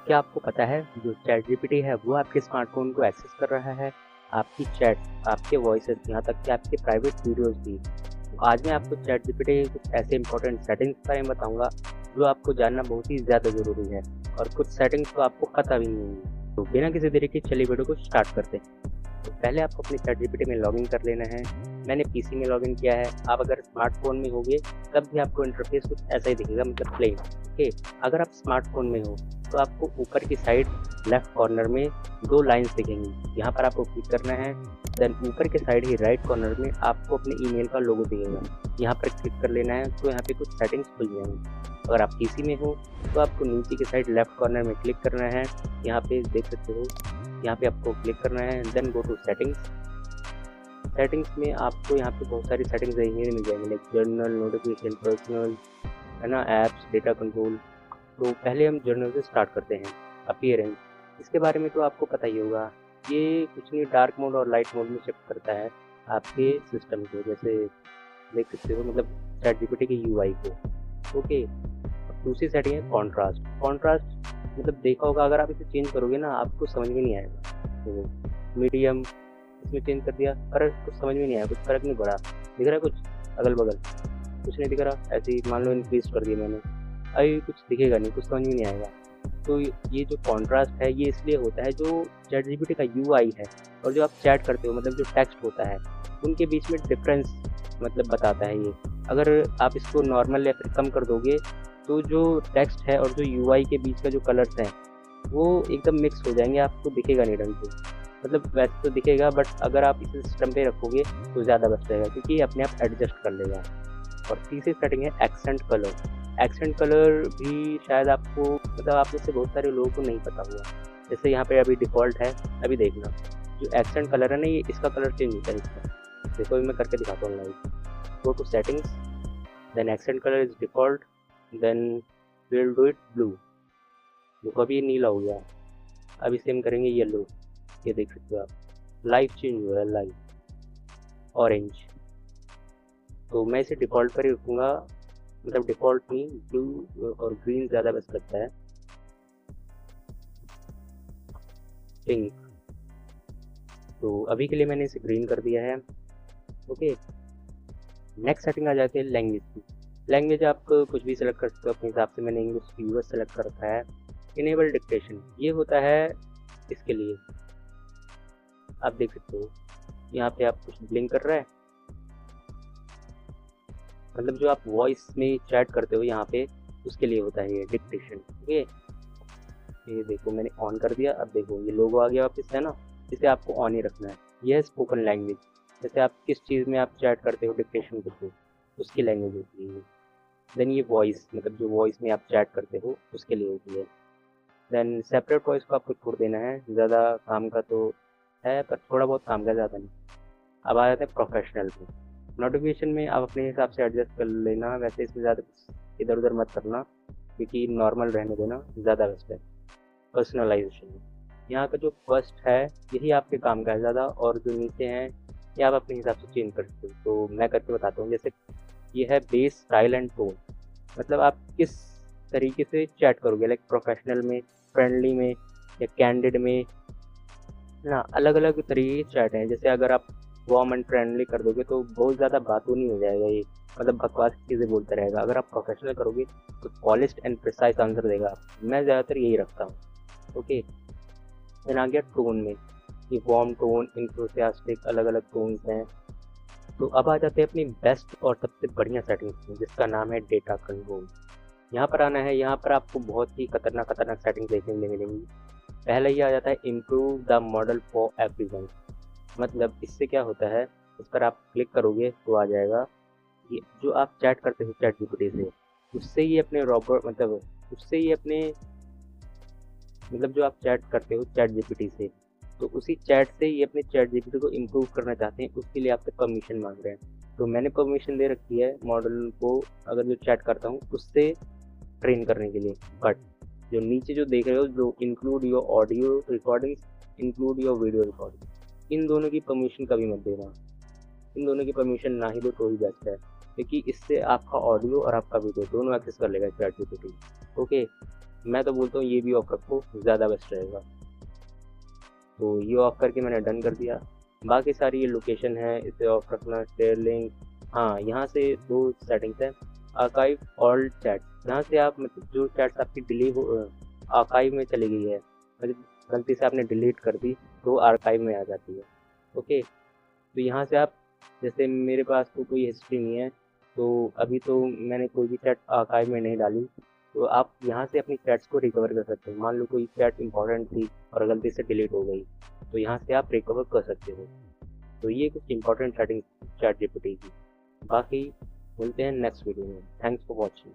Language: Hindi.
क्या आपको पता है जो चैट जीपीटी है वो आपके स्मार्टफ़ोन को एक्सेस कर रहा है, आपकी चैट, आपके वॉइसेस, यहाँ तक कि आपके प्राइवेट वीडियोज़ भी। तो आज मैं आपको चैट जीपीटी के कुछ ऐसे इंपॉर्टेंट सेटिंग्स के बारे में बताऊँगा, जो आपको जानना बहुत ही ज़्यादा ज़रूरी है और कुछ सेटिंग्स तो आपको पता भी नहीं होंगी। तो बिना किसी देरी के चलिए वीडियो को स्टार्ट करते हैं। तो पहले आपको अपने चैट जीपीटी में लॉगिन कर लेना है। मैंने पीसी में लॉगिन किया है, आप अगर स्मार्टफ़ोन में होंगे तब भी आपको इंटरफ़ेस कुछ ऐसा ही दिखेगा, मतलब प्लेन। ओके, अगर आप स्मार्टफ़ोन में हो तो आपको ऊपर की साइड लेफ्ट कॉर्नर में 2 लाइन्स दिखेंगी, यहाँ पर आपको क्लिक करना है। देन ऊपर के साइड ही राइट कॉर्नर में आपको अपने ईमेल का लोगो दिखेगा, यहाँ पर क्लिक कर लेना है। तो यहाँ पे कुछ सेटिंग्स खुल जाएंगी। अगर आप पीसी में हो तो आपको नीचे की साइड लेफ्ट कॉर्नर में क्लिक करना है, यहाँ पे देख सकते हो, यहाँ पे आपको क्लिक करना है। Then go to settings. Settings में आपको यहाँ पे बहुत सारी सेटिंग्स देखने मिल जाएंगी, लाइक जर्नल, नोटिफिकेशन, पर्सनल, है ना, ऐप्स, डेटा कंट्रोल। तो पहले हम जर्नल से स्टार्ट करते हैं। अपीयरेंस, इसके बारे में तो आपको पता ही होगा, ये कुछ नहीं, डार्क मोड और लाइट मोड में शिफ्ट करता है आपके सिस्टम को, जैसे देख सकते हो, मतलब चैट जीपीटी की यूआई को। ओके, अब दूसरी सेटिंग है कॉन्ट्रास्ट। कॉन्ट्रास्ट मतलब देखा होगा, अगर आप इसे चेंज करोगे ना आपको समझ में नहीं आएगा। तो मीडियम इसमें चेंज कर दिया, पर कुछ समझ में नहीं आया, कुछ फ़र्क नहीं पड़ा। दिख रहा है कुछ अगल बगल? कुछ नहीं दिख रहा। ऐसे ही मान लो इंक्रीज कर दिया मैंने, अभी कुछ दिखेगा नहीं, कुछ समझ में नहीं आएगा। तो ये जो कॉन्ट्रास्ट है ये इसलिए होता है, जो चैट जीपीटी का यूआई है और जो आप चैट करते हो, मतलब जो टेक्स्ट होता है, उनके बीच में डिफरेंस मतलब बताता है ये। अगर आप इसको नॉर्मल या फिर कम कर दोगे तो जो टेक्स्ट है और जो यूआई के बीच का जो कलर्स हैं वो एकदम मिक्स हो जाएंगे, आपको दिखेगा नहीं ढंग से। मतलब वैसे तो दिखेगा, बट अगर आप इसे सिस्टम पे रखोगे तो ज़्यादा बेस्ट रहेगा, क्योंकि ये अपने आप एडजस्ट कर लेगा। और तीसरी सेटिंग है एक्सेंट कलर। एक्सेंट कलर भी शायद आपको, मतलब आप में से बहुत सारे लोगों को नहीं पता हुआ। जैसे यहाँ पे अभी डिफ़ॉल्ट है, अभी देखना, जो एक्सेंट कलर है ना, ये इसका कलर चेंज होता है इसका। देखो अभी मैं करके दिखाता हूँ live. Go to settings, then accent colour is default, then will do it blue. देखो अभी ये नीला हो गया, अब इसे हम करेंगे येलो। ये देख सकते हो आप, लाइव चेंज हुआ है, लाइव ऑरेंज। तो मैं इसे डिफ़ॉल्ट पर ही रखूँगा, मतलब डिफ़ॉल्ट नहीं, ब्लू और ग्रीन ज़्यादा बेस्ट लगता है। पिंक, तो अभी के लिए मैंने इसे ग्रीन कर दिया है। ओके, नेक्स्ट सेटिंग आ जाती है लैंग्वेज की। लैंग्वेज आप कुछ भी सेलेक्ट कर सकते हो अपने हिसाब से, मैंने इंग्लिश यूएस सेलेक्ट कर रखा है। इनेबल डिक्टेशन, ये होता है इसके लिए, आप देख सकते हो यहाँ पे आप कुछ ब्लिंक कर रहा है, मतलब जो आप वॉइस में चैट करते हो यहाँ पे, उसके लिए होता है ये डिक्टेशन। ओके, ये देखो मैंने ऑन कर दिया, अब देखो ये लोगो आ गया वापस, है ना। इसे आपको ऑन ही रखना है। यह है स्पोकन लैंग्वेज, जैसे आप किस चीज़ में आप चैट करते हो, डिक्टेशन करते हो, उसकी लैंग्वेज होती है। देन ये वॉइस, मतलब जो वॉइस में आप चैट करते हो उसके लिए होती है। देन सेपरेट वॉइस को आपको छोड़ देना है, ज़्यादा काम का तो है, पर थोड़ा बहुत काम का, ज़्यादा नहीं। अब आ जाते हैं प्रोफेशनल पे। नोटिफिकेशन में आप अपने हिसाब से एडजस्ट कर लेना, वैसे इसमें ज़्यादा कुछ इधर उधर मत करना, क्योंकि नॉर्मल रहने देना ज़्यादा बेस्ट है। पर्सनलाइजेशन, यहाँ का जो फर्स्ट है यही आपके काम का है ज़्यादा, और जो नीचे हैं ये आप अपने हिसाब से चेंज कर सकते हो। तो मैं करके बताता हूँ, जैसे ये है बेस, स्टाइल एंड टोन, मतलब आप किस तरीके से चैट करोगे, लाइक प्रोफेशनल में, फ्रेंडली में, या कैंडिड में ना, अलग अलग तरीके की चैट हैं। जैसे अगर आप वार्म एंड फ्रेंडली कर दोगे तो बहुत ज़्यादा बातूं नहीं हो जाएगा ये, मतलब बकवास चीज़ें बोलता रहेगा। अगर आप प्रोफेशनल करोगे तो पॉलिश्ड एंड प्रिसाइज आंसर देगा। मैं ज़्यादातर यही रखता हूँ। ओके, देन आ गया टोन में, ये वार्म टोन, इंथुसियास्टिक, अलग अलग टोन्स हैं। तो अब आ जाते हैं अपनी बेस्ट और सबसे बढ़िया सेटिंग्स में, जिसका नाम है डेटा कंट्रोल। यहाँ पर आना है, यहाँ पर आपको बहुत ही खतरनाक खतरनाक सेटिंग्स देखने को मिलेंगी। पहले ही आ जाता है improve the model for everyone. मतलब इससे क्या होता है, इस पर आप क्लिक करोगे तो आ जाएगा कि जो आप चैट करते हो चैट जीपीटी से, उससे ही अपने रोबोट, मतलब उससे ही अपने, मतलब जो आप चैट करते हो चैट जीपीटी से, तो उसी चैट से ही अपने चैट जीपीटी को इम्प्रूव करना चाहते हैं, उसके लिए आपसे परमिशन मांग रहे हैं। तो मैंने परमिशन दे रखी है मॉडल को, अगर जो चैट करता हूँ उससे ट्रेन करने के लिए। बट जो नीचे जो देख रहे हो, जो include your audio recordings, include your video recording, इन दोनों की परमिशन कभी मत देना। इन दोनों की परमिशन ना ही दो तो ही बेस्ट है, क्योंकि इससे आपका ऑडियो और आपका वीडियो दोनों एक्सेस कर लेगा चैट जीपीटी। ओके, मैं तो बोलता हूँ ये भी ऑफ रखो, ज़्यादा बेस्ट रहेगा। तो ये ऑफ करके मैंने डन कर दिया। बाकी सारी ये लोकेशन है, इसे ऑफ रखना, शेयर लिंक। हाँ, यहाँ से दो सेटिंग्स हैं, आर्काइव ऑल चैट। यहाँ से आप मतलब जो चैट्स आपकी डिलीट हो आर्काइव में चली गई है, मतलब गलती से आपने डिलीट कर दी तो आर्काइव में आ जाती है। ओके, तो यहाँ से आप, जैसे मेरे पास तो कोई हिस्ट्री नहीं है, तो अभी तो मैंने कोई भी चैट आर्काइव में नहीं डाली, तो आप यहाँ से अपनी चैट्स को रिकवर कर सकते हो। मान लो कोई चैट इंपॉर्टेंट थी और गलती से डिलीट हो गई, तो यहाँ से आप रिकवर कर सकते हो। तो ये कुछ इंपॉर्टेंट सेटिंग चैट जीपीटी की। बाकी मिलते हैं नेक्स्ट वीडियो में। Thanks for watching.